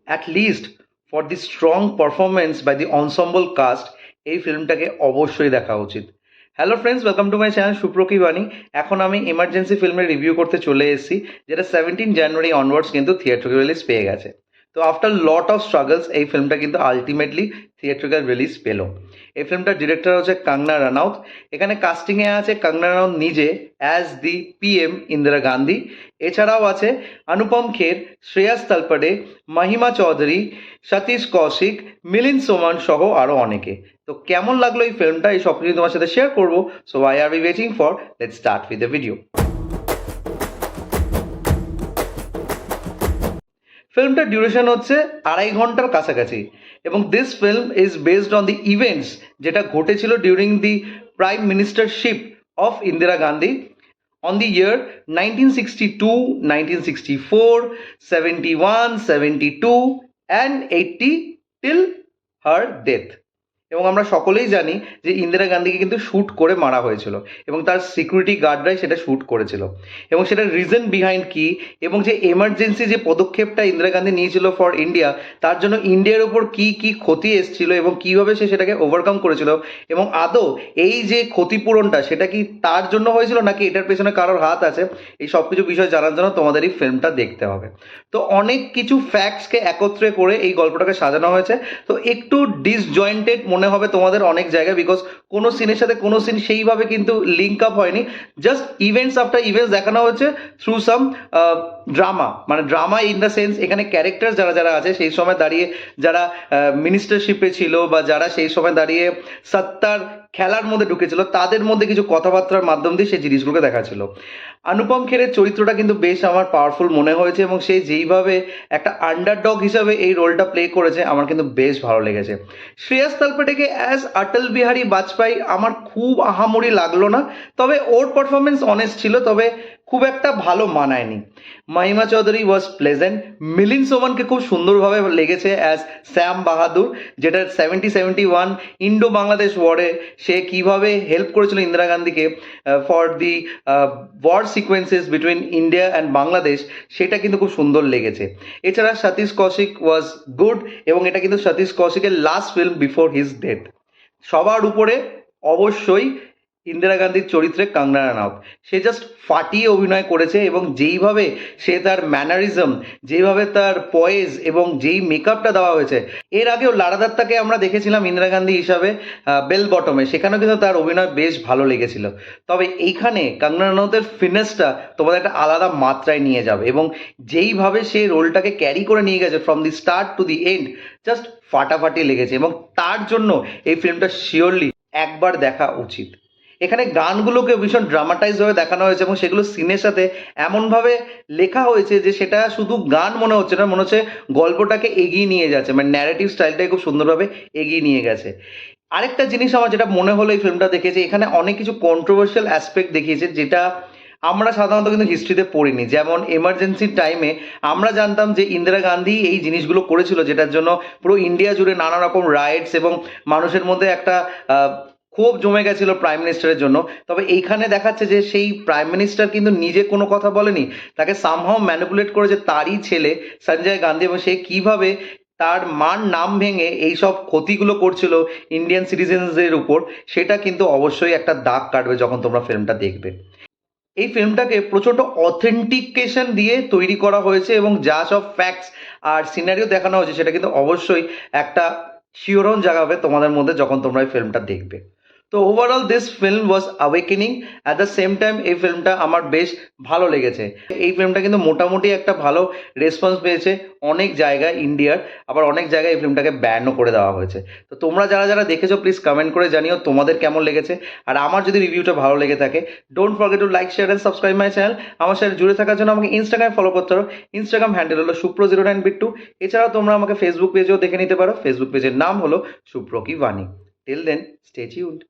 At least for the strong performance by the ensemble cast এই ফিল্মটাকে অবশ্যই দেখা উচিত। Hello friends, welcome to my channel সুপ্রকি বাণী। এখন আমি এমার্জেন্সি ফিল্মের রিভিউ করতে চলে এসেছি, যেটা 17 জানুয়ারি অনওয়ার্ডস কিন্তু থিয়েট্রিক্যাল রিলিজ পেয়ে গেছে। তো আফটার লট অফ স্ট্রাগলস এই ফিল্মটা কিন্তু আলটিমেটলি থিয়েট্রিক্যাল রিলিজ পেল। এই ফিল্মটার ডিরেক্টর হচ্ছে কঙ্গনা রানাউত। এখানে কাস্টিংয়ে আছে কঙ্গনা রানাউত নিজে as the PM Indira Gandhi. এছাড়াও আছে অনুপম খের, শ্রেয়াস তালপড়ে, মহিমা চৌধুরী, সতীশ কৌশিক, মিলিন্দ সোমান সহ আরও অনেকে। তো কেমন লাগলো এই ফিল্মটা, এই সব কিছু তোমার সাথে শেয়ার করবো। So why are we waiting for, let's start with the video. ফিল্মটার ডিউরেশন হচ্ছে 2.5 ঘন্টার কাছাকাছি, এবং this film is based on the events যেটা ঘটেছিল during the prime ministership of Indira Gandhi on the year 1962, 1964, 71, 72 and 80 till her death. এবং আমরা সকলেই জানি যে ইন্দিরা গান্ধীকে কিন্তু শ্যুট করে মারা হয়েছিল, এবং তার সিকিউরিটি গার্ডরাই সেটা শ্যুট করেছিল। এবং সেটার রিজন বিহাইন্ড কি, এবং যে এমার্জেন্সি যে পদক্ষেপটা ইন্দিরা গান্ধী নিয়েছিল ফর ইন্ডিয়া, তার জন্য ইন্ডিয়ার উপর কি কি ক্ষতি এসেছিল এবং কিভাবে সে সেটাকে ওভারকাম করেছিল, এবং আদৌ এই যে ক্ষতিপূরণটা সেটা কি তার জন্য হয়েছিল নাকি এটার পেছনে কারোর হাত আছে, এই সব কিছু বিষয় জানার জন্য তোমাদের এই ফিল্মটা দেখতে হবে। তো অনেক কিছু ফ্যাক্টসকে একত্রে করে এই গল্পটাকে সাজানো হয়েছে। তো একটু ডিসজয়েন্টেড মনে হবে তোমাদের অনেক জায়গায়, বিকজ কোনো সিনের সাথে কোনো সিন সেইভাবে কিন্তু লিঙ্ক আপ হয়নি। জাস্ট ইভেন্টস আফটার ইভেন্টস দেখানো হচ্ছে থ্রু সাম ড্রামা, মানে ড্রামা ইন দ্য সেন্স এখানে ক্যারেক্টার যারা যারা আছে সেই সময় দাঁড়িয়ে, যারা মিনিস্টারশিপে ছিল বা যারা সেই সময় দাঁড়িয়ে সত্তার খেলার মধ্যে ঢুকেছিল, তাদের মধ্যে কিছু কথাবার্তার মাধ্যম দিয়ে সেই জিনিসগুলোকে দেখাচ্ছিল। অনুপম খেরের চরিত্রটা কিন্তু বেশ আমার পাওয়ারফুল মনে হয়েছে, এবং সে যেইভাবে একটা আন্ডারডগ হিসাবে এই রোলটা প্লে করেছে আমার কিন্তু বেশ ভালো লেগেছে। শ্রেয়াস তালপটেকে অ্যাজ অটল বিহারী বাজপেয়ী আমার খুব আহামরি লাগলো না, তবে ওর পারফরমেন্স অনেস্ট ছিল, তবে খুব একটা ভালো মানায়নি। মহিমা চৌধুরী ওয়াজ প্লেজেন্ট। মিলিন্দ সোমানকে খুব সুন্দরভাবে লেগেছে অ্যাজ শ্যাম বাহাদুর, যেটা 71 ইন্ডো বাংলাদেশ ওয়ারে সে কিভাবে হেল্প করেছিল ইন্দিরা গান্ধীকে for the war sequences between India and Bangladesh, সেটা কিন্তু খুব সুন্দর লেগেছে। এছাড়া সতীশ কৌশিক ওয়াজ গুড, এবং এটা কিন্তু সতীশ কৌশিকের last film before his death. সবার উপরে অবশ্যই ইন্দিরা গান্ধীর চরিত্রে কঙ্গনা রানাউত, সে জাস্ট ফাটিয়ে অভিনয় করেছে, এবং যেইভাবে সে তার ম্যানারিজম, যেইভাবে তার পয়েজ এবং যেই মেকআপটা দেওয়া হয়েছে। এর আগেও লারা দত্তাকে আমরা দেখেছিলাম ইন্দিরা গান্ধী হিসাবে বেল বটমে, সেখানেও কিন্তু তার অভিনয় বেশ ভালো লেগেছিল। তবে এইখানে কঙ্গনা রানাউতের ফিটনেসটা তোমাদের একটা আলাদা মাত্রায় নিয়ে যাবে, এবং যেইভাবে সে রোলটাকে ক্যারি করে নিয়ে গেছে from the start to the end, just ফাটাফাটি লেগেছে, এবং তার জন্য এই ফিল্মটা শিওরলি একবার দেখা উচিত। এখানে গানগুলোকে ভীষণ ড্রামাটাইজভাবে দেখানো হয়েছে, এবং সেগুলো সিনের সাথে এমনভাবে লেখা হয়েছে যে সেটা শুধু গান মনে হচ্ছে না, মনে হচ্ছে গল্পটাকে এগিয়ে নিয়ে যাচ্ছে, মানে ন্যারেটিভ স্টাইলটাকে খুব সুন্দরভাবে এগিয়ে নিয়ে গেছে। আরেকটা জিনিস আমার যেটা মনে হলো এই ফিল্মটা দেখেছি, এখানে অনেক কিছু কন্ট্রোভার্সিয়াল অ্যাসপেক্ট দেখিয়েছে যেটা আমরা সাধারণত কিন্তু হিস্ট্রিতে পড়িনি। যেমন এমার্জেন্সির টাইমে আমরা জানতাম যে ইন্দিরা গান্ধী এই জিনিসগুলো করেছিল, যেটার জন্য পুরো ইন্ডিয়া জুড়ে নানা রকম রাইটস এবং মানুষের মধ্যে একটা ক্ষোভ জমে গেছিল প্রাইম মিনিস্টারের জন্য। তবে এইখানে দেখাচ্ছে যে সেই প্রাইম মিনিস্টার কিন্তু নিজে কোনো কথা বলেনি, তাকে সামহাও ম্যানিপুলেট করেছে তারই ছেলে সঞ্জয় গান্ধী, এবং সে কিভাবে তার মার নাম ভেঙে এইসব ক্ষতিগুলো করছিল ইন্ডিয়ান সিটিজেন্সদের উপর, সেটা কিন্তু অবশ্যই একটা দাগ কাটবে যখন তোমরা ফিল্মটা দেখবে। এই ফিল্মটাকে প্রচণ্ড অথেন্টিকেশন দিয়ে তৈরি করা হয়েছে, এবং যা সব ফ্যাক্টস আর সিনারিও দেখানো হয়েছে সেটা কিন্তু অবশ্যই একটা শিহরণ জাগাবে তোমাদের মধ্যে যখন তোমরা এই ফিল্মটা দেখবে। তো overall this film was awakening. At the same time এই ফিল্মটা আমার বেশ ভালো লেগেছে। এই ফিল্মটা কিন্তু মোটামুটি একটা ভালো রেসপন্স পেয়েছে অনেক জায়গায় ইন্ডিয়ার, আবার অনেক জায়গায় এই ফিল্মটাকে ব্যানও করে দেওয়া হয়েছে। তো তোমরা যারা যারা দেখেছো প্লিজ কমেন্ট করে জানিও তোমাদের কেমন লেগেছে। আর আমার যদি রিভিউটা ভালো লেগে থাকে, don't forget to like, share and subscribe my channel. আমার সাথে জুড়ে থাকার জন্য আমাকে ইনস্টাগ্রামে ফলো করতে পারো। ইনস্টাগ্রাম হ্যান্ডেল হলো সুপ্র09বিট্টু। এছাড়াও তোমরা আমাকে ফেসবুক পেজেও দেখে নিতে পারো। ফেসবুক পেজের নাম হলো সুপ্রকি বাণী। Till then, stay tuned.